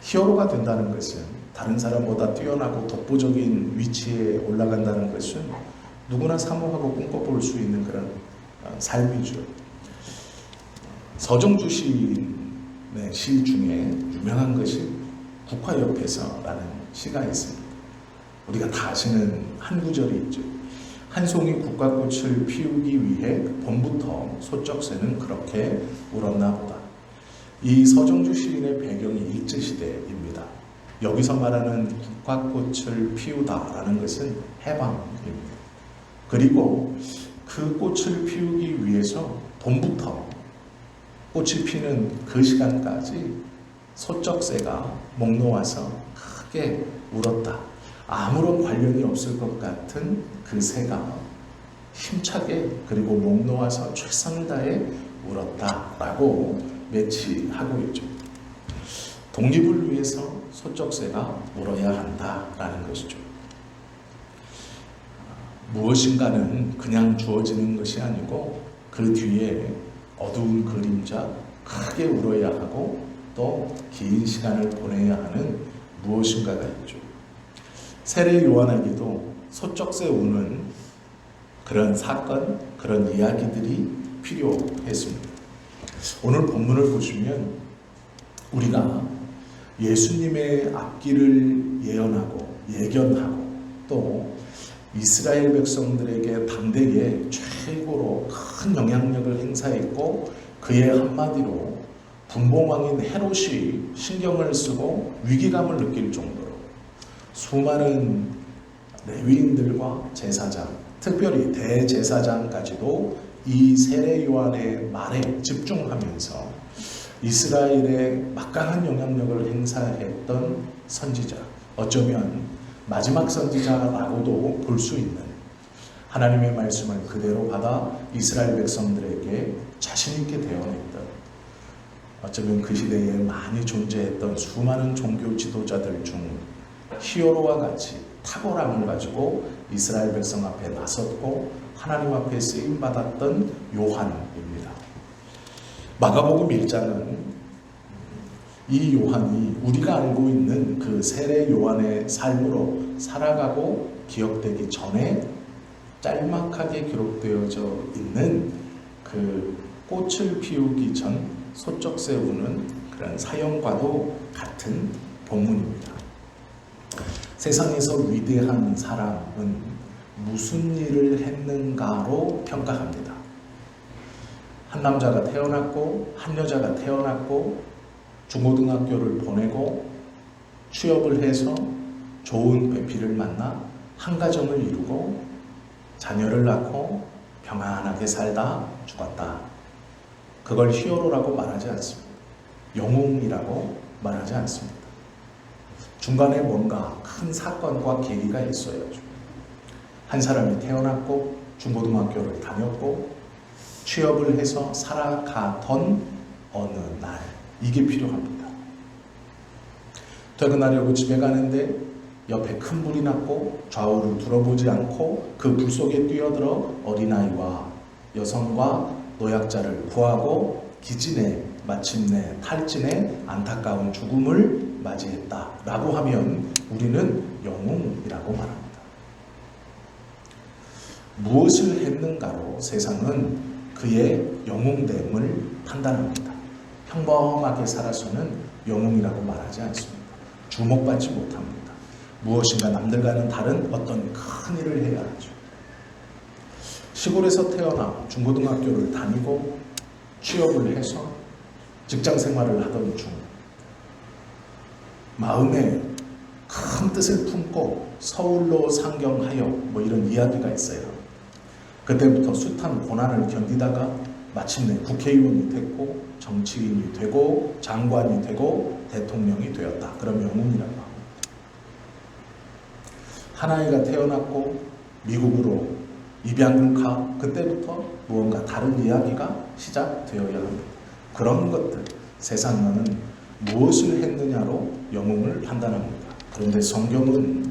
히어로가 된다는 것은, 다른 사람보다 뛰어나고 독보적인 위치에 올라간다는 것은 누구나 사모하고 꿈꿔볼 수 있는 그런 삶이죠. 서정주 시인의 시 중에 유명한 것이 국화옆에서라는 시가 있습니다. 우리가 다 아시는 한 구절이 있죠. 한 송이 국화꽃을 피우기 위해 봄부터 소쩍새는 그렇게 울었나 보다. 이 서정주 시인의 배경이 일제시대입니다. 여기서 말하는 국화꽃을 피우다라는 것은 해방입니다. 그리고 그 꽃을 피우기 위해서 봄부터 꽃이 피는 그 시간까지 소쩍새가 목 놓아서 크게 울었다. 아무런 관련이 없을 것 같은 그 새가 힘차게 그리고 목 놓아서 최선을 다해 울었다라고 매치하고 있죠. 독립을 위해서 소쩍새가 울어야 한다라는 것이죠. 무엇인가는 그냥 주어지는 것이 아니고 그 뒤에 어두운 그림자, 크게 울어야 하고 또 긴 시간을 보내야 하는 무엇인가가 있죠. 세례 요한에게도 소쩍새 우는 그런 사건, 그런 이야기들이 필요했습니다. 오늘 본문을 보시면 우리가 예수님의 앞길을 예언하고 예견하고 또 이스라엘 백성들에게 당대에 최고로 큰 영향력을 행사했고 그의 한마디로 분봉왕인 헤롯이 신경을 쓰고 위기감을 느낄 정도로 수많은 레위인들과 제사장, 특별히 대제사장까지도 이 세례 요한의 말에 집중하면서 이스라엘에 막강한 영향력을 행사했던 선지자, 어쩌면 마지막 선지자라고도 볼 수 있는, 하나님의 말씀을 그대로 받아 이스라엘 백성들에게 자신 있게 대언했던, 어쩌면 그 시대에 많이 존재했던 수많은 종교 지도자들 중 히어로와 같이 탁월함을 가지고 이스라엘 백성 앞에 나섰고 하나님 앞에 쓰임받았던 요한입니다. 마가복음 1장은 이 요한이 우리가 알고 있는 그 세례 요한의 삶으로 살아가고 기억되기 전에 짤막하게 기록되어져 있는 그 꽃을 피우기 전 소쩍새 우는 그런 사연과도 같은 본문입니다. 세상에서 위대한 사람은 무슨 일을 했는가로 평가합니다. 한 남자가 태어났고 한 여자가 태어났고 중고등학교를 보내고 취업을 해서 좋은 배필을 만나 한 가정을 이루고 자녀를 낳고 평안하게 살다 죽었다. 그걸 히어로라고 말하지 않습니다. 영웅이라고 말하지 않습니다. 중간에 뭔가 큰 사건과 계기가 있어야죠. 한 사람이 태어났고 중고등학교를 다녔고 취업을 해서 살아가던 어느 날, 이게 필요합니다. 퇴근하려고 집에 가는데 옆에 큰 불이 났고 좌우를 둘러보지 않고 그 불 속에 뛰어들어 어린아이와 여성과 노약자를 구하고 기진에 마침내 탈진의 안타까운 죽음을 맞이했다라고 하면 우리는 영웅이라고 말합니다. 무엇을 했는가로 세상은 그의 영웅됨을 판단합니다. 평범하게 살아서는 영웅이라고 말하지 않습니다. 주목받지 못합니다. 무엇인가 남들과는 다른 어떤 큰 일을 해야 하죠. 시골에서 태어나 중고등학교를 다니고 취업을 해서 직장 생활을 하던 중 마음에 큰 뜻을 품고 서울로 상경하여 뭐 이런 이야기가 있어요. 그때부터 숱한 고난을 견디다가 마침내 국회의원이 됐고 정치인이 되고 장관이 되고 대통령이 되었다. 그럼 영웅이라고 합니다. 하나이가 태어났고 미국으로 입양을 가 그때부터 무언가 다른 이야기가 시작되어야 합니다. 그런 것들, 세상은 무엇을 했느냐로 영웅을 판단합니다. 그런데 성경은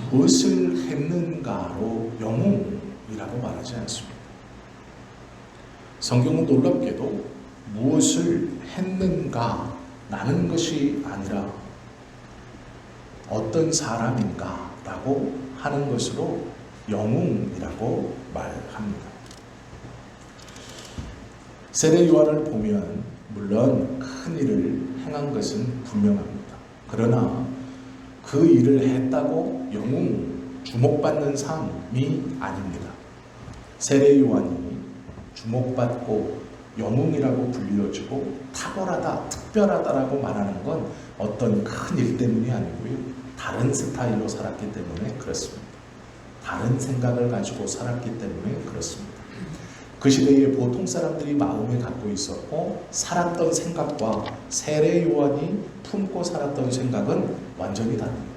무엇을 했는가로 영웅이라고 말하지 않습니다. 성경은 놀랍게도 무엇을 했는가로 나는 것이 아니라 어떤 사람인가 라고 하는 것으로 영웅이라고 말합니다. 세례 요한을 보면 물론 큰 일을 행한 것은 분명합니다. 그러나 그 일을 했다고 영웅, 주목받는 삶이 아닙니다. 세례 요한이 주목받고 영웅이라고 불려지고 탁월하다, 특별하다라고 말하는 건 어떤 큰 일 때문이 아니고요. 다른 스타일로 살았기 때문에 그렇습니다. 다른 생각을 가지고 살았기 때문에 그렇습니다. 그 시대에 보통 사람들이 마음에 갖고 있었고 살았던 생각과 세례 요한이 품고 살았던 생각은 완전히 다릅니다.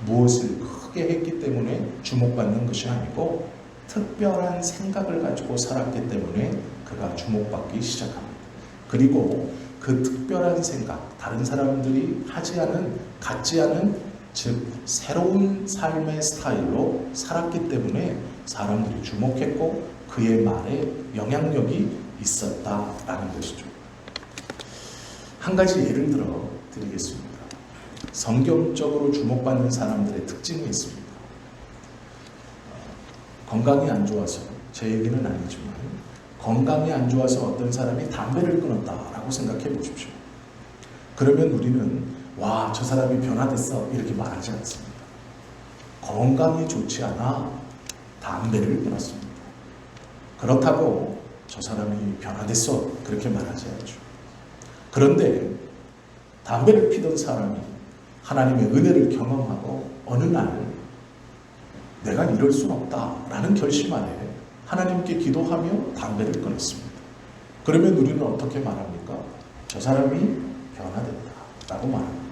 무엇을 크게 했기 때문에 주목받는 것이 아니고 특별한 생각을 가지고 살았기 때문에 그가 주목받기 시작합니다. 그리고 그 특별한 생각, 다른 사람들이 하지 않은, 갖지 않은, 즉 새로운 삶의 스타일로 살았기 때문에 사람들이 주목했고 그의 말에 영향력이 있었다라는 것이죠. 한 가지 예를 들어 드리겠습니다. 성경적으로 주목받는 사람들의 특징이 있습니다. 건강이 안 좋아서, 제 얘기는 아니지만 건강이 안 좋아서 어떤 사람이 담배를 끊었다라고 생각해 보십시오. 그러면 우리는 와, 저 사람이 변화됐어 이렇게 말하지 않습니다. 건강이 좋지 않아 담배를 끊었습니다. 그렇다고 저 사람이 변화됐어 그렇게 말하지 않죠. 그런데 담배를 피던 사람이 하나님의 은혜를 경험하고 어느 날 내가 이럴 순 없다라는 결심하에 하나님께 기도하며 담배를 끊었습니다. 그러면 우리는 어떻게 말합니까? 저 사람이 변화됐다라고 말합니다.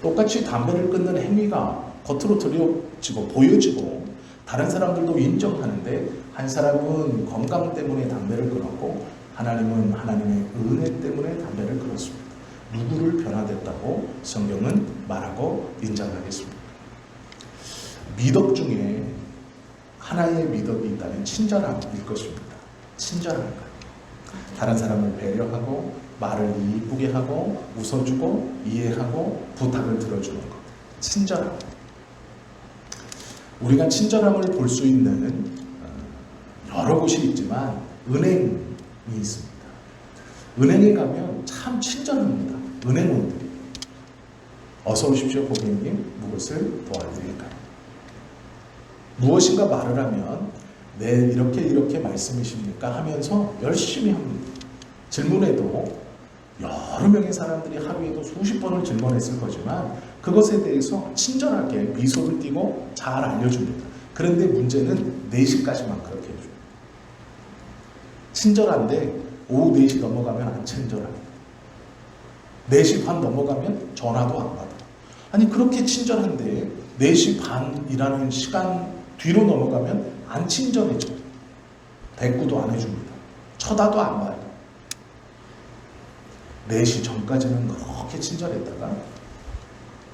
똑같이 담배를 끊는 행위가 겉으로 드러지고 보여지고 다른 사람들도 인정하는데 한 사람은 건강 때문에 담배를 끊었고 하나님은 하나님의 은혜 때문에 담배를 끊었습니다. 누구를 변화됐다고 성경은 말하고 인정하겠습니다. 미덕 중에 하나의 미덕이 있다면 친절함일 것입니다. 친절한 것. 다른 사람을 배려하고 말을 이쁘게 하고 웃어주고 이해하고 부탁을 들어주는 것. 친절함. 우리가 친절함을 볼 수 있는 여러 곳이 있지만 은행이 있습니다. 은행에 가면 참 친절합니다. 은행원들이. 어서 오십시오 고객님, 무엇을 도와드릴까요? 무엇인가 말을 하면 네 이렇게 말씀이십니까 하면서 열심히 합니다. 질문에도 여러 명의 사람들이 하루에도 수십 번을 질문했을 거지만 그것에 대해서 친절하게 미소를 띠고 잘 알려줍니다. 그런데 문제는 4시까지만 그렇게 해줘요. 친절한데 오후 4시 넘어가면 안 친절합니다. 4시 반 넘어가면 전화도 안 받아요. 아니 그렇게 친절한데 4시 반이라는 시간 뒤로 넘어가면 안 친절해져요. 대꾸도 안 해줍니다. 쳐다도 안 봐요. 4시 전까지는 그렇게 친절했다가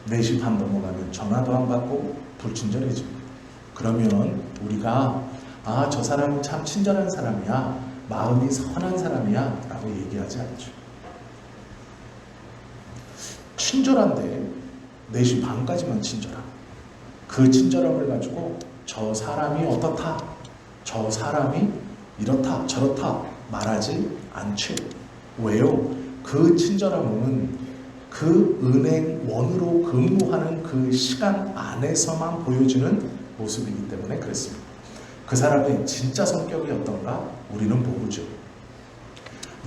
4시 반 넘어가면 전화도 안 받고 불친절해집니다. 그러면 우리가 아, 저 사람은 참 친절한 사람이야, 마음이 선한 사람이야 라고 얘기하지 않죠. 친절한데 4시 반까지만 친절함. 그 친절함을 가지고 저 사람이 어떻다, 저 사람이 이렇다 저렇다 말하지 않죠. 왜요? 그 친절함은 그 은행원으로 근무하는 그 시간 안에서만 보여지는 모습이기 때문에 그렇습니다. 그 사람의 진짜 성격이 어떤가 우리는 모르죠.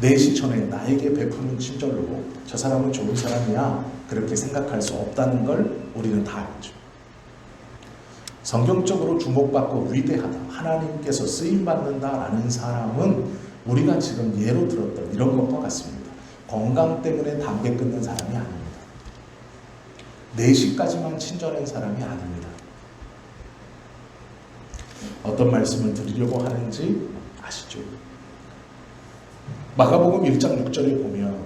4시 전에 나에게 베푸는 친절로 저 사람은 좋은 사람이야 그렇게 생각할 수 없다는 걸 우리는 다 알죠. 성경적으로 주목받고 위대하다, 하나님께서 쓰임받는다라는 사람은 우리가 지금 예로 들었던 이런 것과 같습니다. 건강 때문에 담배 끊는 사람이 아닙니다. 4시까지만 친절한 사람이 아닙니다. 어떤 말씀을 드리려고 하는지 아시죠? 마가복음 1장 6절에 보면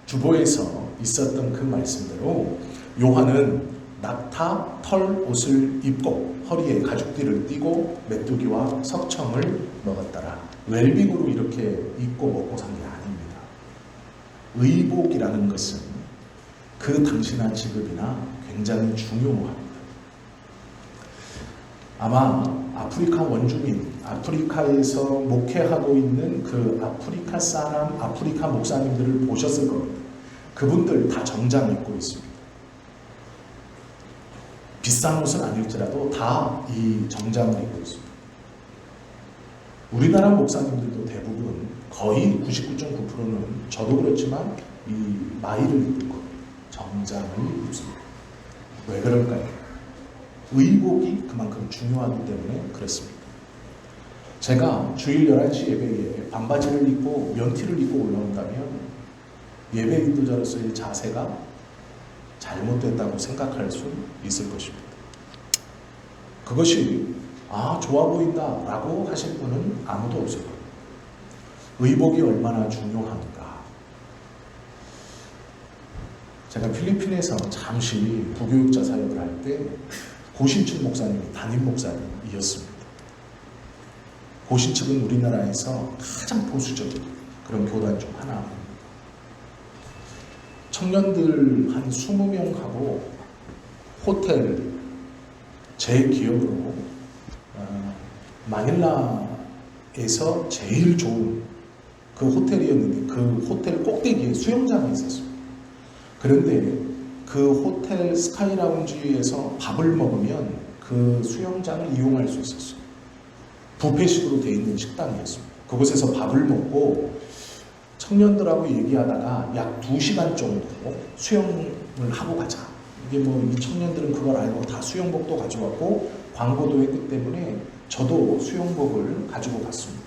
주보에서 있었던 그 말씀대로 요한은 낙타 털 옷을 입고 허리에 가죽띠를 띠고 메뚜기와 석청을 먹었더라. 웰빙으로 이렇게 입고 먹고 산 게 아닙니다. 의복이라는 것은 그 당신의 직업이나 굉장히 중요합니다. 아마 아프리카 원주민, 아프리카에서 목회하고 있는 그 아프리카 사람, 아프리카 목사님들을 보셨을 겁니다. 그분들 다 정장 입고 있습니다. 비싼 옷은 아닐지라도 다 이 정장을 입고 있습니다. 우리나라 목사님들도 대부분 거의 99.9%는 저도 그렇지만 이 마이를 입고 정장을 입습니다. 왜 그럴까요? 의복이 그만큼 중요하기 때문에 그렇습니다. 제가 주일 11시 예배에 반바지를 입고 면티를 입고 올라온다면 예배 인도자로서의 자세가 잘못됐다고 생각할 수 있을 것입니다. 그것이 좋아 보인다 라고 하실 분은 아무도 없을 거예요. 의복이 얼마나 중요한가. 제가 필리핀에서 잠시 부교육자 사역을 할 때 고신측 목사님이 담임 목사님이었습니다. 고신측은 우리나라에서 가장 보수적인 그런 교단 중 하나입니다. 청년들 한 20명하고 호텔, 제 기억으로 마닐라에서 제일 좋은 그 호텔이었는데 그 호텔 꼭대기에 수영장이 있었습니다. 그런데 그 호텔 스카이라운지에서 밥을 먹으면 그 수영장을 이용할 수 있었어요. 뷔페식으로 되어 있는 식당이었습니다. 그곳에서 밥을 먹고 청년들하고 얘기하다가 약 2시간 정도 수영을 하고 가자. 이게 이 청년들은 그걸 알고 다 수영복도 가져왔고 광고도 했기 때문에 저도 수영복을 가지고 갔습니다.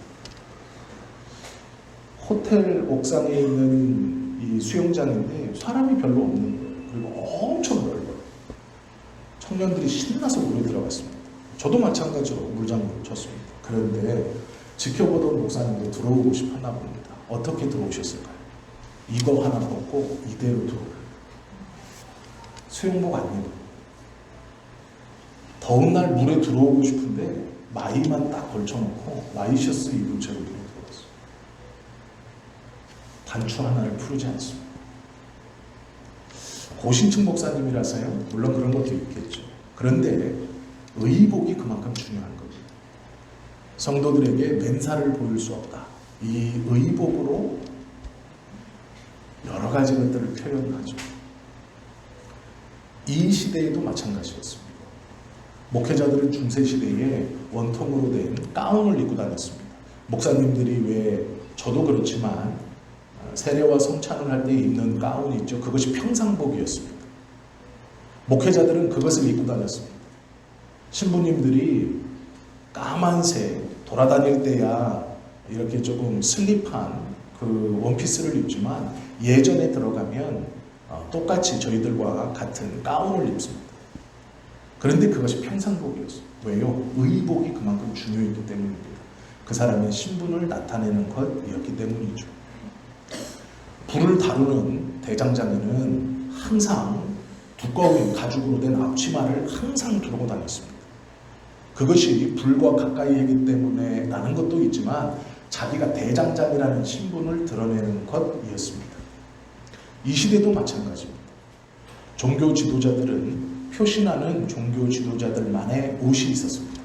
호텔 옥상에 있는 이 수영장인데 사람이 별로 없는 거예요. 그리고 엄청 넓어요. 청년들이 신나서 물에 들어갔습니다. 저도 마찬가지로 물장구를 쳤습니다. 그런데 지켜보던 목사님도 들어오고 싶었나 봅니다. 어떻게 들어오셨을까요? 이거 하나 벗고 이대로 들어오고 수영복 안 입고 더운 날 물에 들어오고 싶은데 마이만 딱 걸쳐놓고 와이셔츠 입은 채로 물에 들어갔어요. 단추 하나를 풀지 않습니다. 고신층 목사님이라서요. 물론 그런 것도 있겠죠. 그런데 의복이 그만큼 중요한 겁니다. 성도들에게 맨살을 보일 수 없다. 이 의복으로 여러 가지 것들을 표현하죠. 이 시대에도 마찬가지였습니다. 목회자들은 중세시대에 원통으로 된 가운을 입고 다녔습니다. 목사님들이 왜 저도 그렇지만 세례와 성찬을 할 때 입는 가운이 있죠. 그것이 평상복이었습니다. 목회자들은 그것을 입고 다녔습니다. 신부님들이 까만색 돌아다닐 때야 이렇게 조금 슬립한 그 원피스를 입지만 예전에 들어가면 똑같이 저희들과 같은 가운을 입습니다. 그런데 그것이 평상복이었어요. 왜요? 의복이 그만큼 중요했기 때문입니다. 그 사람의 신분을 나타내는 것이었기 때문이죠. 불을 다루는 대장장이는 항상 두꺼운 가죽으로 된 앞치마를 항상 두르고 다녔습니다. 그것이 불과 가까이이기 때문에 라는 것도 있지만 자기가 대장장이라는 신분을 드러내는 것이었습니다. 이 시대도 마찬가지입니다. 종교 지도자들은 표신하는 종교 지도자들만의 옷이 있었습니다.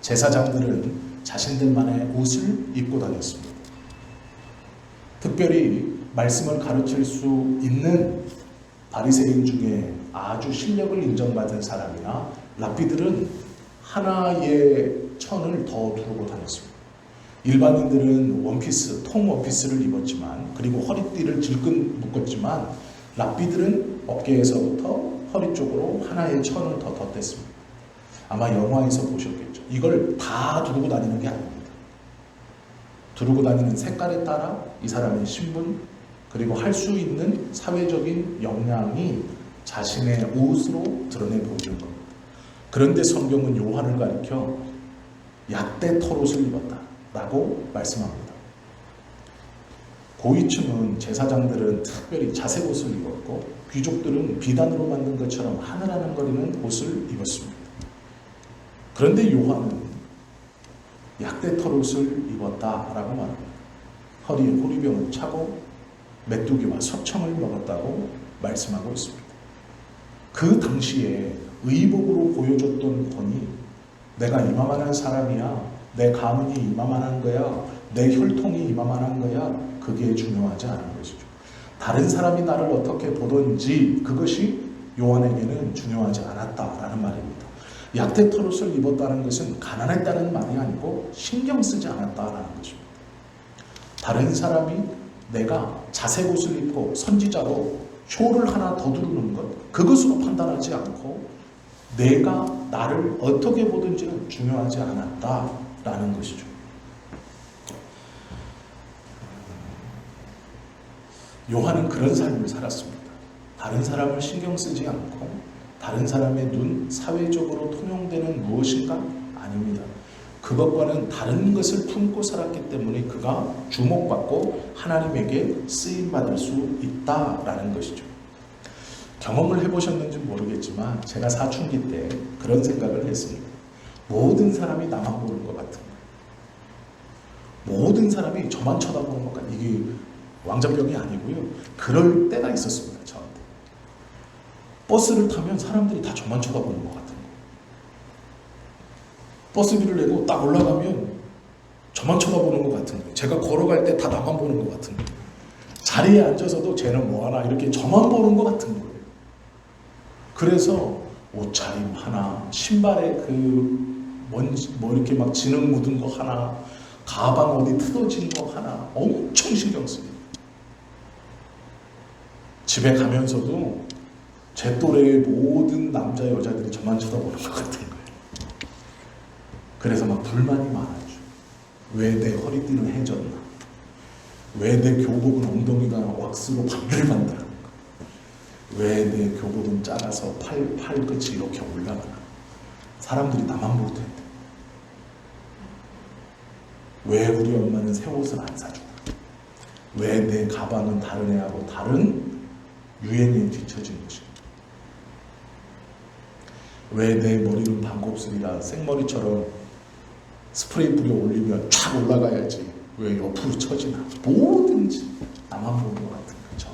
제사장들은 자신들만의 옷을 입고 다녔습니다. 특별히 말씀을 가르칠 수 있는 바리새인 중에 아주 실력을 인정받은 사람이나 랍비들은 하나의 천을 더 두르고 다녔습니다. 일반인들은 원피스, 통 원피스를 입었지만 그리고 허리띠를 질끈 묶었지만 랍비들은 어깨에서부터 허리 쪽으로 하나의 천을 더 덧댔습니다. 아마 영화에서 보셨겠죠. 이걸 다 두르고 다니는 게 아닙니다. 두르고 다니는 색깔에 따라 이 사람의 신분 그리고 할 수 있는 사회적인 역량이 자신의 옷으로 드러내 보이는 겁니다. 그런데 성경은 요한을 가리켜 약대 털옷을 입었다 라고 말씀합니다. 고위층은 제사장들은 특별히 자색 옷을 입었고 귀족들은 비단으로 만든 것처럼 하늘하늘거리는 옷을 입었습니다. 그런데 요한은 약대 털옷을 입었다라고 말합니다. 허리에 호리병을 차고 메뚜기와 석청을 먹었다고 말씀하고 있습니다. 그 당시에 의복으로 보여줬던 권위, 내가 이만한 사람이야, 내 가문이 이만한 거야, 내 혈통이 이만한 거야, 그게 중요하지 않은 것이죠. 다른 사람이 나를 어떻게 보든지 그것이 요한에게는 중요하지 않았다라는 말입니다. 약대 털옷을 입었다는 것은 가난했다는 말이 아니고 신경 쓰지 않았다라는 것입니다. 다른 사람이 내가 자색 옷을 입고 선지자로 쇼를 하나 더 두르는 것, 그것으로 판단하지 않고 내가 나를 어떻게 보든지는 중요하지 않았다라는 것이죠. 요한은 그런 삶을 살았습니다. 다른 사람을 신경 쓰지 않고 다른 사람의 눈, 사회적으로 통용되는 무엇인가? 아닙니다. 그것과는 다른 것을 품고 살았기 때문에 그가 주목받고 하나님에게 쓰임받을 수 있다라는 것이죠. 경험을 해보셨는지 모르겠지만 제가 사춘기 때 그런 생각을 했습니다. 모든 사람이 나만 보는 것 같은 거예요. 모든 사람이 저만 쳐다보는 것 같아요. 이게 왕자병이 아니고요. 그럴 때가 있었습니다. 저한테. 버스를 타면 사람들이 다 저만 쳐다보는 것 같은 거예요. 버스비를 내고 딱 올라가면 저만 쳐다보는 것 같은 거예요. 제가 걸어갈 때 다 나만 보는 것 같은 거예요. 자리에 앉아서도 쟤는 뭐하나 이렇게 저만 보는 것 같은 거예요. 그래서 옷차림 하나, 신발에 뭐 이렇게 막 진흙 묻은 거 하나, 가방 어디 뜯어진 거 하나 엄청 신경 쓰여요. 집에 가면서도 제 또래의 모든 남자 여자들이 저만 쳐다보는 것 같은 거예요. 그래서 막 불만이 많아져. 왜 내 허리띠는 해졌나? 왜 내 교복은 엉덩이가 왁스로 반들반들한가? 왜 내 교복은 작아서 팔끝이 이렇게 올라가나? 사람들이 나만 볼 텐데. 왜 우리 엄마는 새 옷을 안 사주나? 왜 내 가방은 다른 애하고 다른 유행에 뒤처진 것인가? 왜 내 머리는 반곱슬이라 생머리처럼 스프레이 뿌려 올리면 쫙 올라가야지 왜 옆으로 처지나? 뭐든지 나만 보는 것 같은 거죠.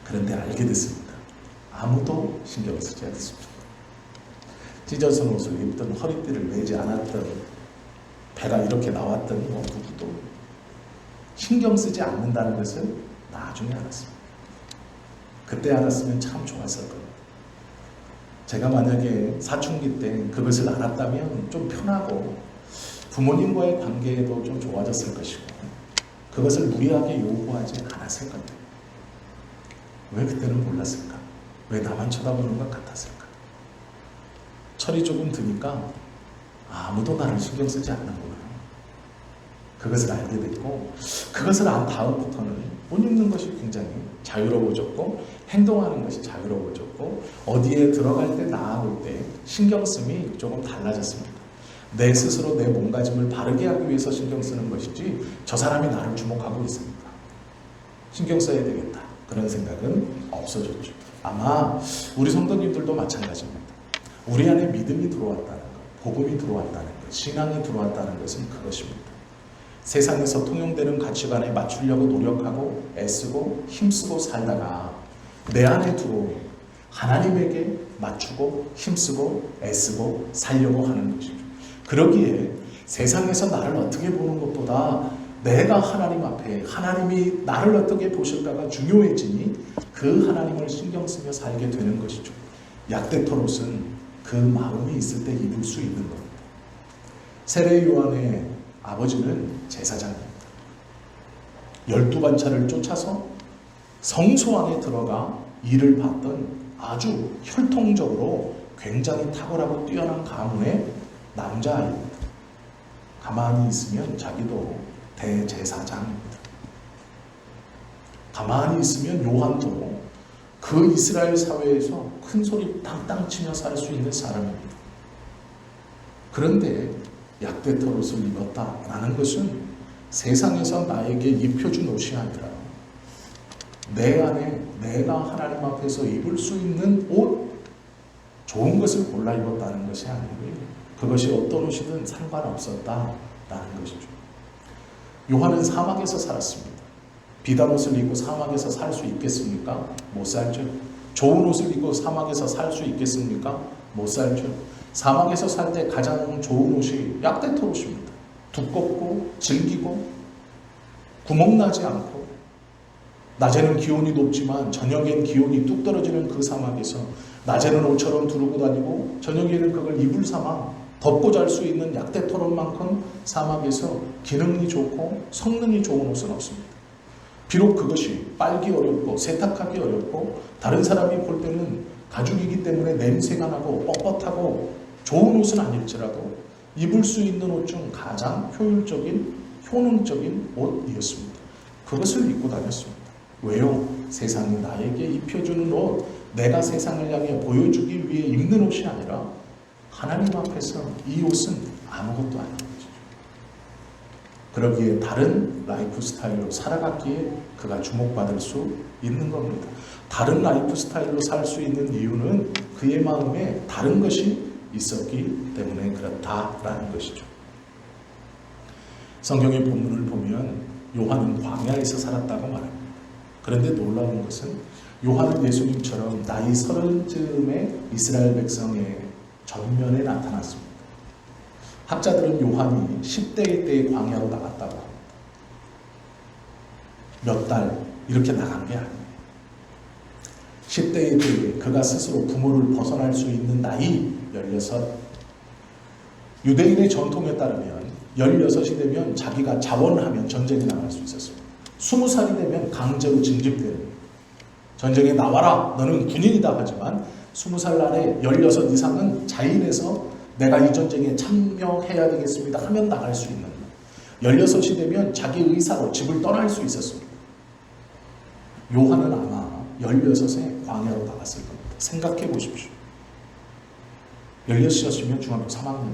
그런데 알게 됐습니다. 아무도 신경 쓰지 않습니다. 찢어진 옷을 입던 허리띠를 매지 않았던 배가 이렇게 나왔던 누구도 신경 쓰지 않는다는 것을 나중에 알았습니다. 그때 알았으면 참 좋았을 겁니다. 제가 만약에 사춘기 때 그것을 알았다면 좀 편하고 부모님과의 관계도 좀 좋아졌을 것이고 그것을 무리하게 요구하지 않았을 건데 왜 그때는 몰랐을까? 왜 나만 쳐다보는 것 같았을까? 철이 조금 드니까 아무도 나를 신경 쓰지 않는구나. 그것을 알게 됐고 그것을 안 다음부터는 옷 입는 것이 굉장히 자유로워졌고 행동하는 것이 자유로워졌고 어디에 들어갈 때 나아올 때 신경 쓰임이 조금 달라졌습니다. 내 스스로 내 몸가짐을 바르게 하기 위해서 신경 쓰는 것이지 저 사람이 나를 주목하고 있습니다. 신경 써야 되겠다. 그런 생각은 없어졌죠. 아마 우리 성도님들도 마찬가지입니다. 우리 안에 믿음이 들어왔다는 것, 복음이 들어왔다는 것, 신앙이 들어왔다는 것은 그것입니다. 세상에서 통용되는 가치관에 맞추려고 노력하고 애쓰고 힘쓰고 살다가 내 안에 들어오면 하나님에게 맞추고 힘쓰고 애쓰고 살려고 하는 것이죠. 그러기에 세상에서 나를 어떻게 보는 것보다 내가 하나님 앞에 하나님이 나를 어떻게 보실까가 중요해지니 그 하나님을 신경 쓰며 살게 되는 것이죠. 약대토롯은 그 마음이 있을 때 입을 수 있는 겁니다. 세례 요한의 아버지는 제사장입니다. 12반차를 쫓아서 성소 안에 들어가 일을 봤던 아주 혈통적으로 굉장히 탁월하고 뛰어난 가문의 남자아이입니다. 가만히 있으면 자기도 대제사장입니다. 가만히 있으면 요한도 그 이스라엘 사회에서 큰 소리 땅땅 치며 살 수 있는 사람입니다. 그런데 약대토롯을 입었다라는 것은 세상에서 나에게 입혀준 옷이 아니라 내 안에 내가 하나님 앞에서 입을 수 있는 옷, 좋은 것을 골라 입었다는 것이 아니고요. 그것이 어떤 옷이든 상관없었다라는 것이죠. 요한은 사막에서 살았습니다. 비단 옷을 입고 사막에서 살 수 있겠습니까? 못 살죠. 좋은 옷을 입고 사막에서 살 수 있겠습니까? 못 살죠. 사막에서 살 때 가장 좋은 옷이 약대토 옷입니다. 두껍고 질기고 구멍나지 않고, 낮에는 기온이 높지만 저녁엔 기온이 뚝 떨어지는 그 사막에서 낮에는 옷처럼 두르고 다니고 저녁에는 그걸 이불 삼아 덮고 잘 수 있는 약대토론만큼 사막에서 기능이 좋고 성능이 좋은 옷은 없습니다. 비록 그것이 빨기 어렵고 세탁하기 어렵고 다른 사람이 볼 때는 가죽이기 때문에 냄새가 나고 뻣뻣하고 좋은 옷은 아닐지라도 입을 수 있는 옷 중 가장 효율적인 효능적인 옷이었습니다. 그것을 입고 다녔습니다. 왜요? 세상이 나에게 입혀주는 옷, 내가 세상을 향해 보여주기 위해 입는 옷이 아니라 하나님 앞에서 이 옷은 아무것도 아닌 거죠. 그러기에 다른 라이프 스타일로 살아갔기에 그가 주목받을 수 있는 겁니다. 다른 라이프 스타일로 살 수 있는 이유는 그의 마음에 다른 것이 있었기 때문에 그렇다라는 것이죠. 성경의 본문을 보면 요한은 광야에서 살았다고 말합니다. 그런데 놀라운 것은 요한은 예수님처럼 나이 30쯤에 이스라엘 백성의 전면에 나타났습니다. 학자들은 요한이 10대일 때의 광야로 나갔다고 합니다. 몇 달 이렇게 나간 게 아니에요. 10대일 때에 그가 스스로 부모를 벗어날 수 있는 나이 16. 유대인의 전통에 따르면 16이 되면 자기가 자원하면 전쟁에 나갈 수 있었습니다. 20살이 되면 강제로 징집되는, 전쟁에 나와라 너는 군인이다 하지만 20살 날에 16 이상은 자인해서 내가 이 전쟁에 참여해야 되겠습니다 하면 나갈 수 있는, 16이 되면 자기 의사로 집을 떠날 수 있었습니다. 요한은 아마 16에 광야로 나갔을 겁니다. 생각해 보십시오. 16이었으면 중학교 3학년.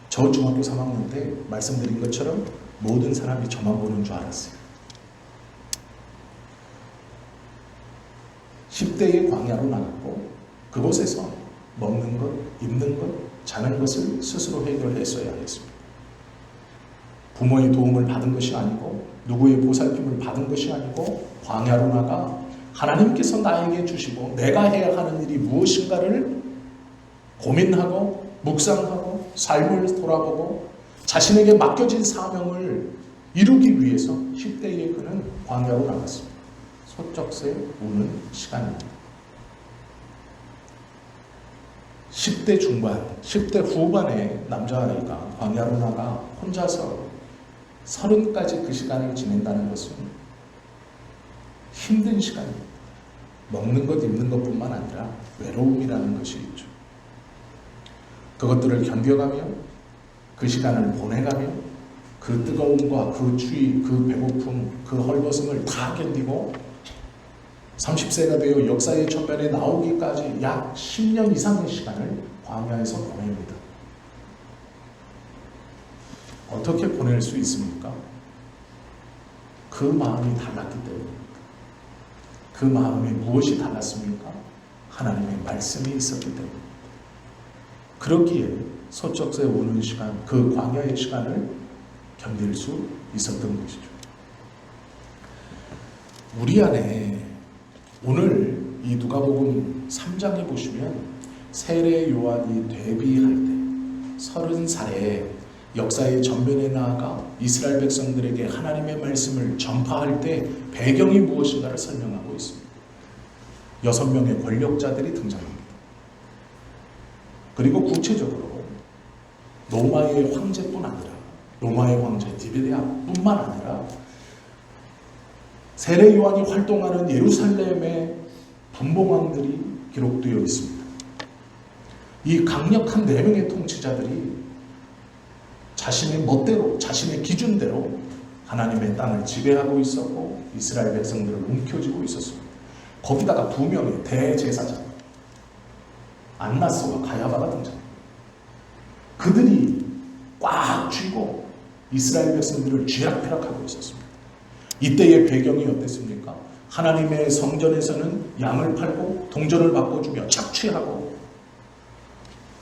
저 중학교 3학년 때 말씀드린 것처럼 모든 사람이 저만 보는 줄 알았어요. 10대의 광야로 나갔고 그곳에서 먹는 것, 입는 것, 자는 것을 스스로 해결했어야 했습니다. 부모의 도움을 받은 것이 아니고 누구의 보살핌을 받은 것이 아니고 광야로 나가 하나님께서 나에게 주시고 내가 해야 하는 일이 무엇인가를 고민하고 묵상하고 삶을 돌아보고 자신에게 맡겨진 사명을 이루기 위해서 10대의 그는 광야로 나갔습니다. 소쩍새 우는 시간입니다. 10대 중반, 10대 후반의 남자아이가 광야로 나가 혼자서 30까지 그 시간을 지낸다는 것은 힘든 시간입니다. 먹는 것, 입는 것뿐만 아니라 외로움이라는 것이 있죠. 그것들을 견뎌가며 그 시간을 보내가며 그 뜨거움과 그 추위, 그 배고픔, 그 헐벗음을 다 견디고 30세가 되어 역사의 전면에 나오기까지 약 10년 이상의 시간을 광야에서 보냅니다. 어떻게 보낼 수 있습니까? 그 마음이 달랐기 때문입니다. 그 마음에 무엇이 달랐습니까? 하나님의 말씀이 있었기 때문입니다. 그렇기에 소쩍새 오는 시간, 그 광야의 시간을 견딜 수 있었던 것이죠. 우리 안에 오늘 이 누가복음 3장에 보시면 세례 요한이 데뷔할 때 30살에 역사의 전면에 나아가 이스라엘 백성들에게 하나님의 말씀을 전파할 때 배경이 무엇인가를 설명하고 있습니다. 6명의 권력자들이 등장합니다. 그리고 구체적으로 로마의 황제뿐 아니라 로마의 황제 디베리아뿐만 아니라 세례 요한이 활동하는 예루살렘의 분봉왕들이 기록되어 있습니다. 이 강력한 4명의 통치자들이 자신의 멋대로, 자신의 기준대로 하나님의 땅을 지배하고 있었고 이스라엘 백성들을 움켜쥐고 있었습니다. 거기다가 2명의 대제사장 안나스와 가야바가 등장합니다. 그들이 꽉 쥐고 이스라엘 백성들을 쥐락펴락하고 있었습니다. 이때의 배경이 어땠습니까? 하나님의 성전에서는 양을 팔고 동전을 바꿔주며 착취하고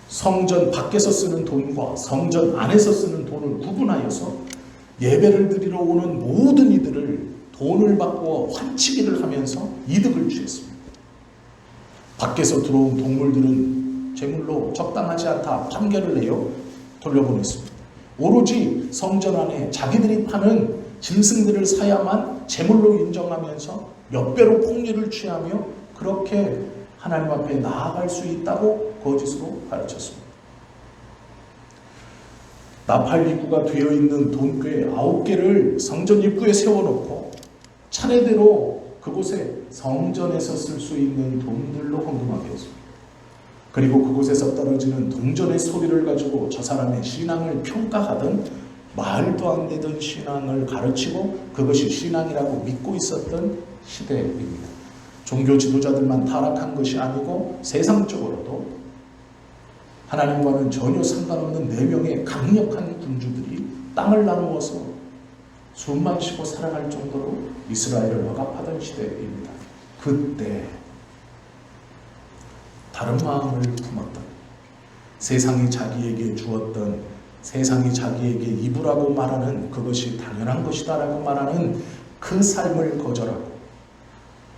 성전 밖에서 쓰는 돈과 성전 안에서 쓰는 돈을 구분하여서 예배를 드리러 오는 모든 이들을 돈을 받고 환치기를 하면서 이득을 취했습니다. 밖에서 들어온 동물들은 제물로 적당하지 않다 판결을 내어 돌려보냈습니다. 오로지 성전 안에 자기들이 파는 짐승들을 사야만 제물로 인정하면서 몇 배로 폭리를 취하며 그렇게 하나님 앞에 나아갈 수 있다고 거짓으로 가르쳤습니다. 나팔 기구가 되어 있는 돈괴 9개를 성전 입구에 세워놓고 차례대로 그곳에 성전에서 쓸 수 있는 돈들로 헌금하게 했습니다. 그리고 그곳에서 떨어지는 동전의 소리를 가지고 저 사람의 신앙을 평가하던 말도 안 되던 신앙을 가르치고 그것이 신앙이라고 믿고 있었던 시대입니다. 종교 지도자들만 타락한 것이 아니고 세상적으로도 하나님과는 전혀 상관없는 4명의 강력한 군주들이 땅을 나누어서 숨만 쉬고 살아갈 정도로 이스라엘을 억압하던 시대입니다. 그때 다른 마음을 품었던, 세상이 자기에게 주었던, 세상이 자기에게 이부라고 말하는 그것이 당연한 것이다 라고 말하는 그 삶을 거절하고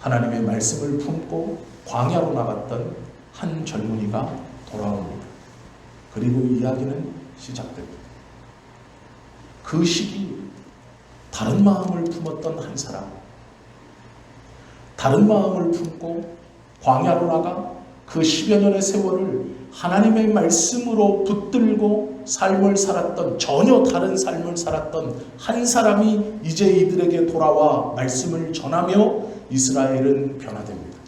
하나님의 말씀을 품고 광야로 나갔던 한 젊은이가 돌아옵니다. 그리고 이야기는 시작됩니다. 그 시기 다른 마음을 품었던 한 사람, 다른 마음을 품고 광야로 나가 그 10여 년의 세월을 하나님의 말씀으로 붙들고 삶을 살았던, 전혀 다른 삶을 살았던 한 사람이 이제 이들에게 돌아와 말씀을 전하며 이스라엘은 변화됩니다.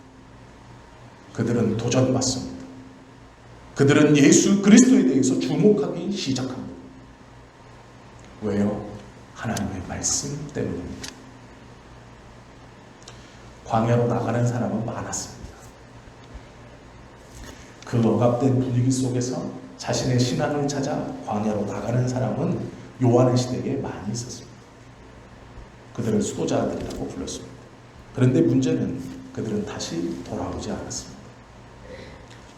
그들은 도전받습니다. 그들은 예수 그리스도에 대해서 주목하기 시작합니다. 왜요? 하나님의 말씀 때문입니다. 광야로 나가는 사람은 많았습니다. 그 억압된 분위기 속에서 자신의 신앙을 찾아 광야로 나가는 사람은 요한의 시대에 많이 있었습니다. 그들을 수도자들이라고 불렀습니다. 그런데 문제는 그들은 다시 돌아오지 않았습니다.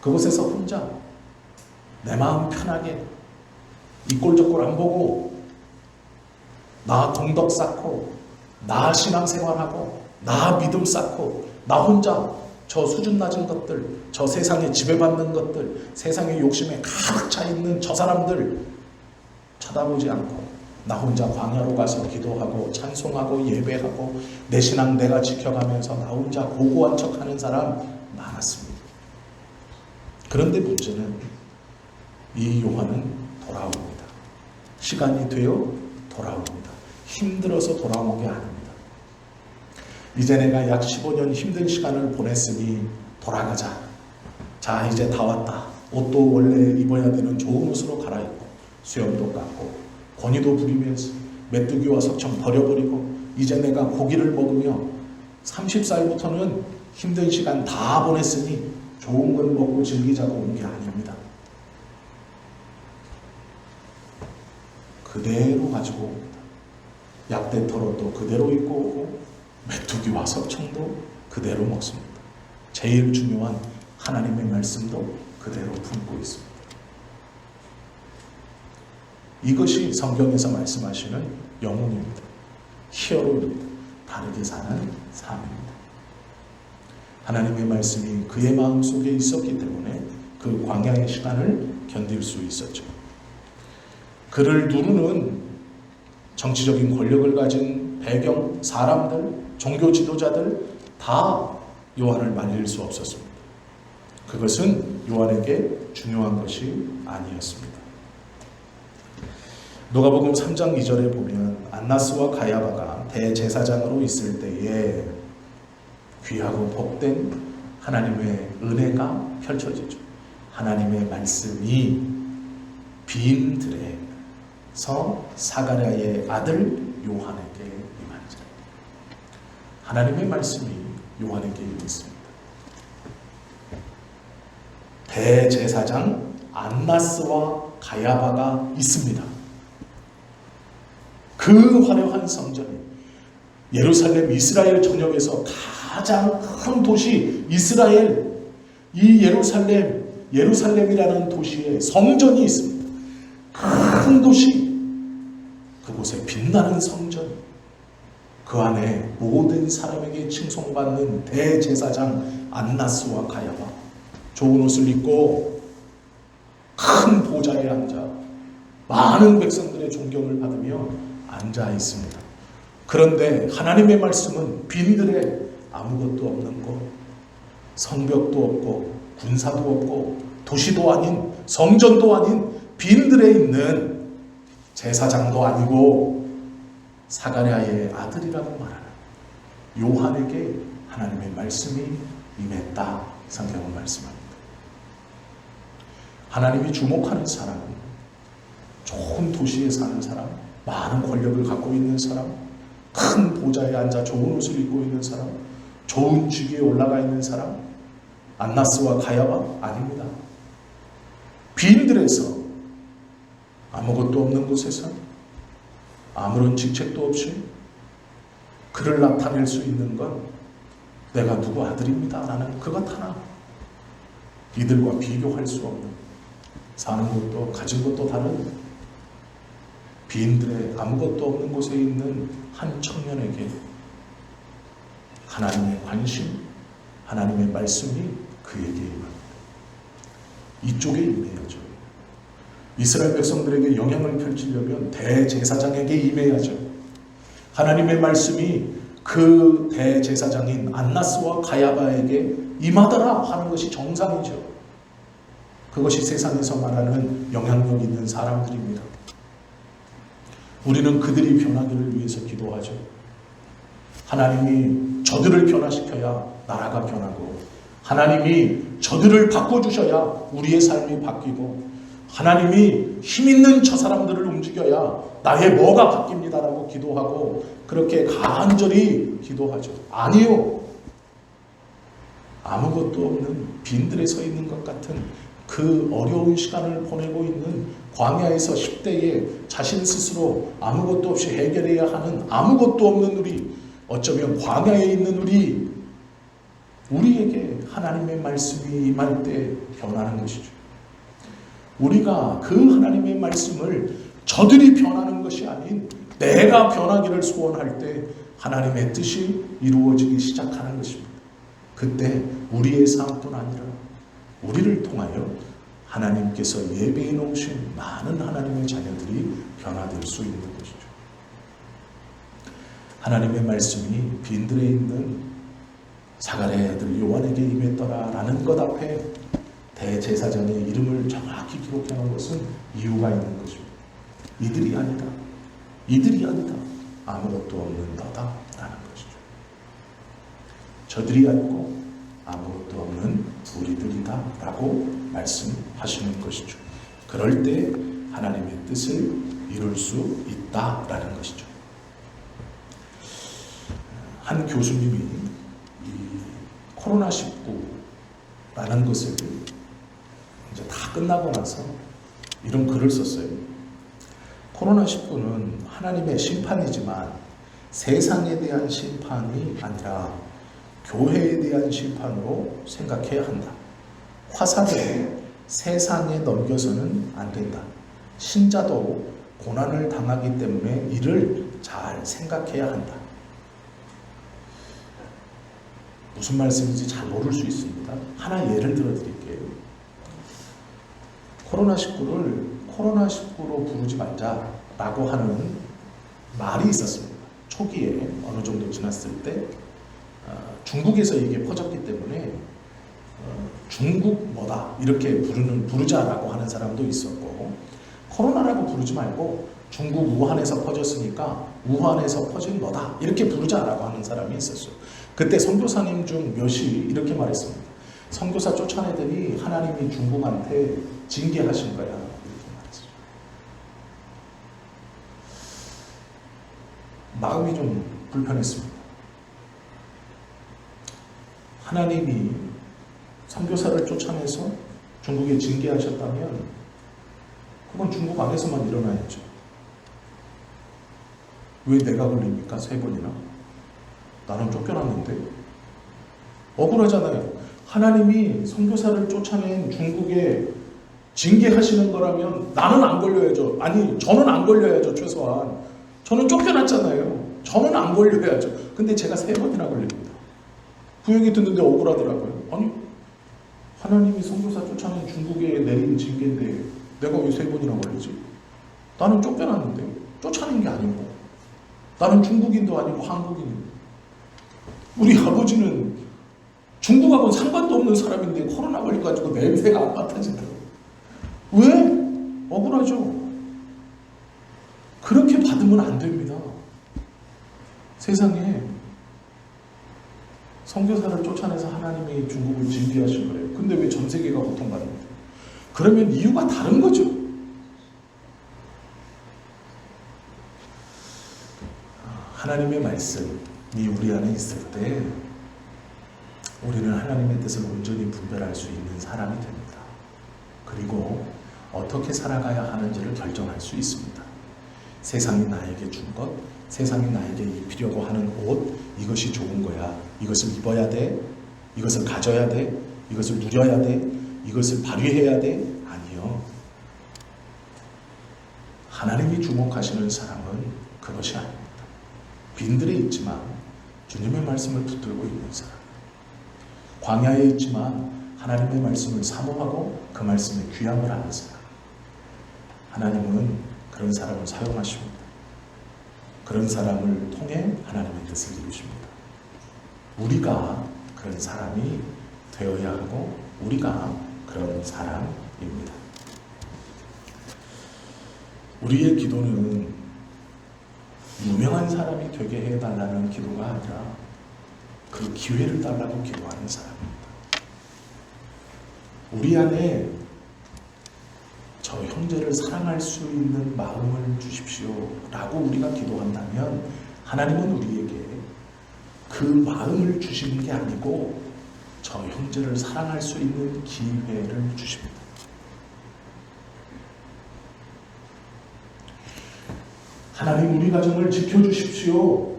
그곳에서 혼자 내 마음 편하게 이 꼴 저 꼴 안 보고 나 공덕 쌓고 나 신앙생활하고 나 믿음 쌓고 나 혼자 저 수준 낮은 것들, 저 세상에 지배받는 것들, 세상의 욕심에 가득 차 있는 저 사람들 쳐다보지 않고 나 혼자 광야로 가서 기도하고 찬송하고 예배하고 내 신앙 내가 지켜가면서 나 혼자 고고한 척하는 사람 많았습니다. 그런데 문제는 이 요한은 돌아옵니다. 시간이 되어 돌아옵니다. 힘들어서 돌아온 게 아닙니다. 이제 내가 약 15년 힘든 시간을 보냈으니 돌아가자. 자, 이제 다 왔다. 옷도 원래 입어야 되는 좋은 옷으로 갈아입고 수염도 깎고 권위도 부리면서 메뚜기와 석청 버려버리고 이제 내가 고기를 먹으며 30살부터는 힘든 시간 다 보냈으니 좋은 건 먹고 즐기자고 온 게 아닙니다. 그대로 가지고 옵니다. 약대터로도 그대로 입고 오고 메뚜기와 석청도 그대로 먹습니다. 제일 중요한 하나님의 말씀도 그대로 품고 있습니다. 이것이 성경에서 말씀하시는 영웅입니다. 히어로입니다. 다르게 사는 삶입니다. 하나님의 말씀이 그의 마음속에 있었기 때문에 그 광야의 시간을 견딜 수 있었죠. 그를 누르는 정치적인 권력을 가진 배경, 사람들, 종교 지도자들 다 요한을 말릴 수 없었습니다. 그것은 요한에게 중요한 것이 아니었습니다. 누가복음 3장 2절에 보면 안나스와 가야바가 대제사장으로 있을 때에 귀하고 복된 하나님의 은혜가 펼쳐지죠. 하나님의 말씀이 빈들에서 사가랴의 아들 요한에게 임하니라. 하나님의 말씀이 요한에게 임했습니다. 대제사장 안나스와 가야바가 있습니다. 그 화려한 성전에 예루살렘 이스라엘 전역에서 가장 큰 도시 이스라엘, 이 예루살렘이라는 도시에 성전이 있습니다. 큰 도시, 그곳에 빛나는 성전, 그 안에 모든 사람에게 칭송받는 대제사장 안나스와 가야바, 좋은 옷을 입고 큰 보좌에 앉아 많은 백성들의 존경을 받으며 앉아 있습니다. 그런데 하나님의 말씀은 빈들에 아무것도 없는 곳, 성벽도 없고 군사도 없고 도시도 아닌 성전도 아닌 빈들에 있는 제사장도 아니고 사가랴의 아들이라고 말하는 요한에게 하나님의 말씀이 임했다. 성경은 말씀합니다. 하나님이 주목하는 사람, 좋은 도시에 사는 사람, 많은 권력을 갖고 있는 사람, 큰 보좌에 앉아 좋은 옷을 입고 있는 사람, 좋은 직위에 올라가 있는 사람, 안나스와 가야바 아닙니다. 빈들에서 아무것도 없는 곳에서 아무런 직책도 없이 그를 나타낼 수 있는 건 내가 누구 아들입니다 라는 그 하나, 이들과 비교할 수 없는, 사는 것도 가진 것도 다른 빈들에 아무것도 없는 곳에 있는 한 청년에게 하나님의 관심, 하나님의 말씀이 그에게 임합니다. 이쪽에 임해야죠. 이스라엘 백성들에게 영향을 펼치려면 대제사장에게 임해야죠. 하나님의 말씀이 그 대제사장인 안나스와 가야바에게 임하더라 하는 것이 정상이죠. 그것이 세상에서 말하는 영향력 있는 사람들입니다. 우리는 그들이 변하기를 위해서 기도하죠. 하나님이 저들을 변화시켜야 나라가 변하고, 하나님이 저들을 바꿔주셔야 우리의 삶이 바뀌고, 하나님이 힘있는 저 사람들을 움직여야 나의 뭐가 바뀝니다라고 기도하고 그렇게 간절히 기도하죠. 아니요. 아무것도 없는 빈들에 서 있는 것 같은 그 어려운 시간을 보내고 있는 광야에서 10대에 자신 스스로 아무것도 없이 해결해야 하는 아무것도 없는 우리, 어쩌면 광야에 있는 우리에게 하나님의 말씀이 임할 때 변하는 것이죠. 우리가 그 하나님의 말씀을 저들이 변하는 것이 아닌 내가 변하기를 소원할 때 하나님의 뜻이 이루어지기 시작하는 것입니다. 그때 우리의 삶뿐 아니라 우리를 통하여 하나님께서 예배해 놓으신 많은 하나님의 자녀들이 변화될 수 있는 것이죠. 하나님의 말씀이 빈들에 있는 사가랴의 아들 요한에게 임했더라라는 것 앞에 대제사장의 이름을 정확히 기록해 놓은 것은 이유가 있는 것입니다. 이들이 아니다. 아무것도 없는 너다라는 것이죠. 저들이 아니고 아무것도 없는 우리들이다 라고 말씀하시는 것이죠. 그럴 때 하나님의 뜻을 이룰 수 있다라는 것이죠. 한 교수님이 이 코로나19라는 것을 이제 다 끝나고 나서 이런 글을 썼어요. 코로나19는 하나님의 심판이지만 세상에 대한 심판이 아니라 교회에 대한 심판으로 생각해야 한다. 화살을 세상에 넘겨서는 안 된다. 신자도 고난을 당하기 때문에 이를 잘 생각해야 한다. 무슨 말씀인지 잘 모를 수 있습니다. 하나 예를 들어 드릴게요. 코로나19를 코로나19로 부르지 말자라고 하는 말이 있었습니다. 초기에 어느 정도 지났을 때 중국에서 이게 퍼졌기 때문에 중국 뭐다 이렇게 부르자라고 하는 사람도 있었고, 코로나라고 부르지 말고 중국 우한에서 퍼졌으니까 우한에서 퍼진 뭐다 이렇게 부르자라고 하는 사람이 있었어요. 그때 선교사님 중 몇이 이렇게 말했습니다. 선교사 쫓아내더니 하나님이 중국한테 징계하신 거야 이렇게 말했어요. 마음이 좀 불편했습니다. 하나님이 선교사를 쫓아내서 중국에 징계하셨다면 그건 중국 안에서만 일어나야죠. 왜 내가 걸립니까? 3번이나. 나는 쫓겨났는데. 억울하잖아요. 하나님이 선교사를 쫓아낸 중국에 징계하시는 거라면 나는 안 걸려야죠. 아니 저는 안 걸려야죠. 최소한. 저는 쫓겨났잖아요. 저는 안 걸려야죠. 근데 제가 3번이나 걸립니다. 그 얘기 듣는데 억울하더라고요. 아니, 하나님이 선교사 쫓아낸 중국에 내린 징계인데 내가 왜 3번이나 걸리지? 나는 쫓겨났는데, 쫓아낸 게 아니고, 나는 중국인도 아니고 한국인인데, 우리 아버지는 중국하고는 상관도 없는 사람인데 코로나 걸려가지고 냄새가 안 맡아지더라고요. 왜? 억울하죠. 그렇게 받으면 안 됩니다. 세상에 선교사를 쫓아내서 하나님이 중국을 징계하신 거예요. 근데 왜 전 세계가 고통받는데? 그러면 이유가 다른 거죠. 하나님의 말씀이 우리 안에 있을 때 우리는 하나님의 뜻을 온전히 분별할 수 있는 사람이 됩니다. 그리고 어떻게 살아가야 하는지를 결정할 수 있습니다. 세상이 나에게 준 것, 세상이 나에게 입히려고 하는 옷, 이것이 좋은 거야. 이것을 입어야 돼. 이것을 가져야 돼. 이것을 누려야 돼. 이것을 발휘해야 돼. 아니요. 하나님이 주목하시는 사람은 그것이 아닙니다. 빈들에 있지만 주님의 말씀을 붙들고 있는 사람, 광야에 있지만 하나님의 말씀을 사모하고 그 말씀에 귀함을 하는 사람, 하나님은 그런 사람을 사용하십니다. 그런 사람을 통해 하나님의 뜻을 이루십니다. 우리가 그런 사람이 되어야 하고 우리가 그런 사람입니다. 우리의 기도는 유명한 사람이 되게 해달라는 기도가 아니라 그 기회를 달라고 기도하는 사람입니다. 우리 안에 저 형제를 사랑할 수 있는 마음을 주십시오 라고 우리가 기도한다면 하나님은 우리에게 그 마음을 주시는 게 아니고 저 형제를 사랑할 수 있는 기회를 주십니다. 하나님 우리 가정을 지켜주십시오.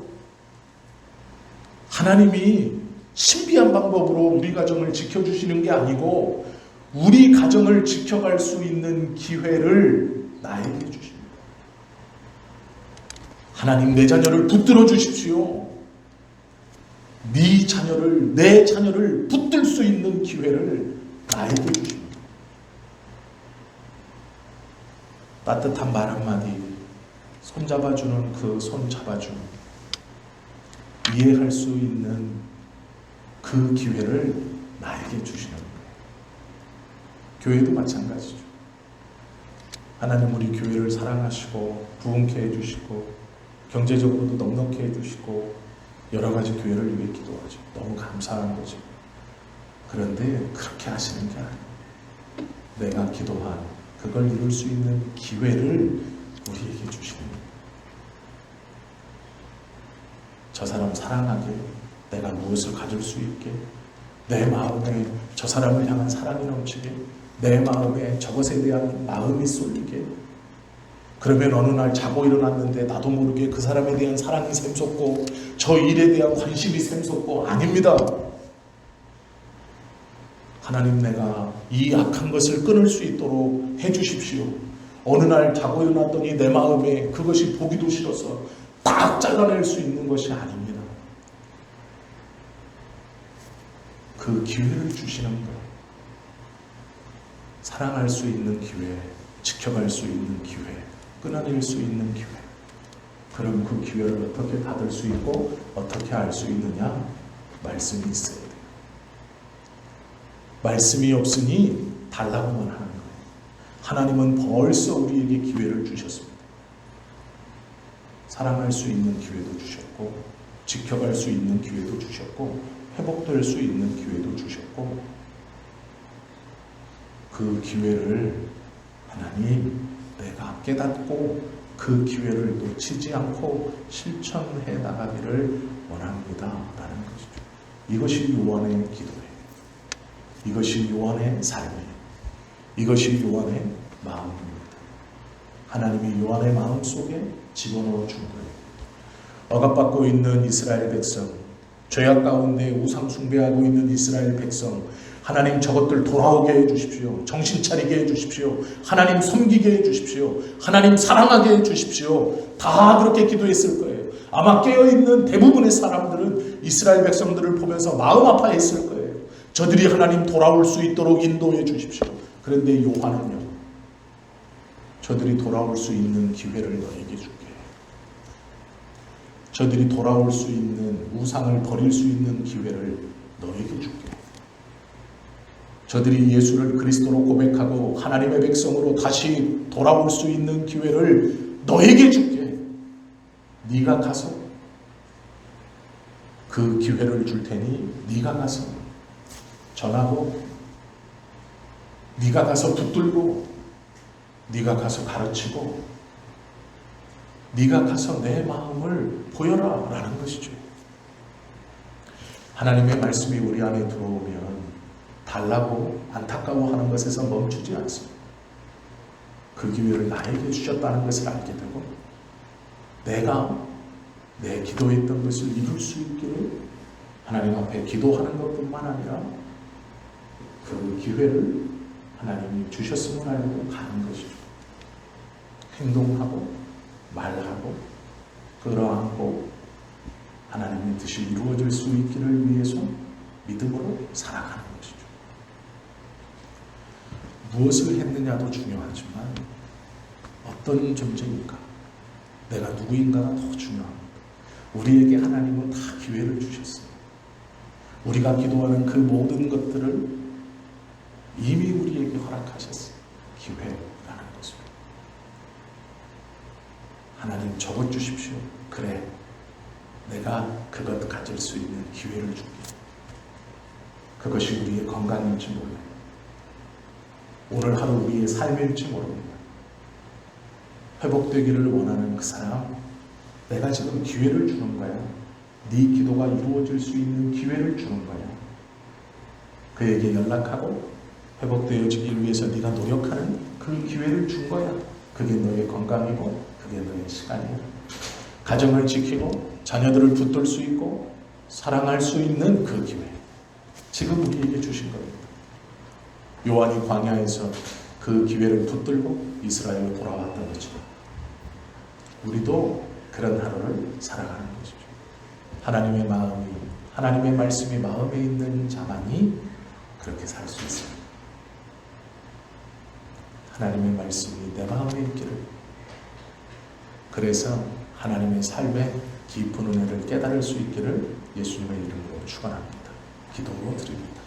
하나님이 신비한 방법으로 우리 가정을 지켜주시는 게 아니고 우리 가정을 지켜갈 수 있는 기회를 나에게 주십니다. 하나님 내 자녀를 붙들어 주십시오. 네 자녀를, 내 자녀를 붙들 수 있는 기회를 나에게 주십니다. 따뜻한 말 한마디, 손잡아주는 그 손 잡아주는, 이해할 수 있는 그 기회를 나에게 주시는 거예요. 교회도 마찬가지죠. 하나님 우리 교회를 사랑하시고 부흥케 해주시고 경제적으로도 넉넉히 해주시고 여러 가지 교회를 위해 기도하죠. 너무 감사한 거죠. 그런데 그렇게 하시는 게 아니에요. 내가 기도한 그걸 이룰 수 있는 기회를 우리에게 주시는 거예요. 저 사람 사랑하게, 내가 무엇을 가질 수 있게, 내 마음에 저 사람을 향한 사랑이 넘치게, 내 마음에 저것에 대한 마음이 쏠리게. 그러면 어느 날 자고 일어났는데 나도 모르게 그 사람에 대한 사랑이 샘솟고 저 일에 대한 관심이 샘솟고. 아닙니다. 하나님 내가 이 악한 것을 끊을 수 있도록 해주십시오. 어느 날 자고 일어났더니 내 마음에 그것이 보기도 싫어서 딱 잘라낼 수 있는 것이 아닙니다. 그 기회를 주시는 거예요. 사랑할 수 있는 기회, 지켜갈 수 있는 기회, 끊어낼 수 있는 기회. 그럼 그 기회를 어떻게 받을 수 있고 어떻게 알 수 있느냐? 말씀이 있어야 돼요. 말씀이 없으니 달라고만 하는 거예요. 하나님은 벌써 우리에게 기회를 주셨습니다. 사랑할 수 있는 기회도 주셨고, 지켜갈 수 있는 기회도 주셨고, 회복될 수 있는 기회도 주셨고, 그 기회를 하나님 내가 깨닫고 그 기회를 놓치지 않고 실천해 나가기를 원합니다 라는 것이죠. 이것이 요한의 기도예요. 이것이 요한의 삶이에요. 이것이 요한의 마음입니다. 하나님이 요한의 마음속에 집어넣어 준 거예요. 억압받고 있는 이스라엘 백성, 죄악 가운데 우상 숭배하고 있는 이스라엘 백성, 하나님 저것들 돌아오게 해주십시오. 정신 차리게 해주십시오. 하나님 섬기게 해주십시오. 하나님 사랑하게 해주십시오. 다 그렇게 기도했을 거예요. 아마 깨어있는 대부분의 사람들은 이스라엘 백성들을 보면서 마음 아파했을 거예요. 저들이 하나님 돌아올 수 있도록 인도해 주십시오. 그런데 요한은요, 저들이 돌아올 수 있는 기회를 너에게 줄게. 저들이 돌아올 수 있는, 우상을 버릴 수 있는 기회를 너에게 줄게. 저들이 예수를 그리스도로 고백하고 하나님의 백성으로 다시 돌아올 수 있는 기회를 너에게 줄게. 네가 가서 그 기회를 줄 테니 네가 가서 전하고, 네가 가서 붙들고, 네가 가서 가르치고, 네가 가서 내 마음을 보여라 라는 것이죠. 하나님의 말씀이 우리 안에 들어오면 달라고 안타까워하는 것에서 멈추지 않습니다. 그 기회를 나에게 주셨다는 것을 알게 되고, 내가 내 기도했던 것을 이룰 수 있기를 하나님 앞에 기도하는 것뿐만 아니라 그 기회를 하나님이 주셨음을 알고 가는 것이죠. 행동하고 말하고 끌어안고 하나님의 뜻이 이루어질 수 있기를 위해서 믿음으로 살아가는 것이죠. 무엇을 했느냐도 중요하지만 어떤 존재인가, 내가 누구인가가 더 중요합니다. 우리에게 하나님은 다 기회를 주셨어요. 우리가 기도하는 그 모든 것들을 이미 우리에게 허락하셨어요. 기회라는 것을. 하나님 저것 주십시오. 그래, 내가 그것 가질 수 있는 기회를 줄게. 그것이 우리의 건강일지 몰라요. 오늘 하루 우리의 삶일지 모릅니다. 회복되기를 원하는 그 사람, 내가 지금 기회를 주는 거야. 네 기도가 이루어질 수 있는 기회를 주는 거야. 그에게 연락하고 회복되어지기 위해서 네가 노력하는 그 기회를 준 거야. 그게 너의 건강이고 그게 너의 시간이야. 가정을 지키고 자녀들을 붙들 수 있고 사랑할 수 있는 그 기회, 지금 우리에게 주신 겁니다. 요한이 광야에서 그 기회를 붙들고 이스라엘로 돌아왔던 거죠. 우리도 그런 하루를 살아가는 것이죠. 하나님의 마음이, 하나님의 말씀이 마음에 있는 자만이 그렇게 살 수 있습니다. 하나님의 말씀이 내 마음에 있기를, 그래서 하나님의 삶의 깊은 은혜를 깨달을 수 있기를 예수님의 이름으로 축원합니다. 기도로 드립니다.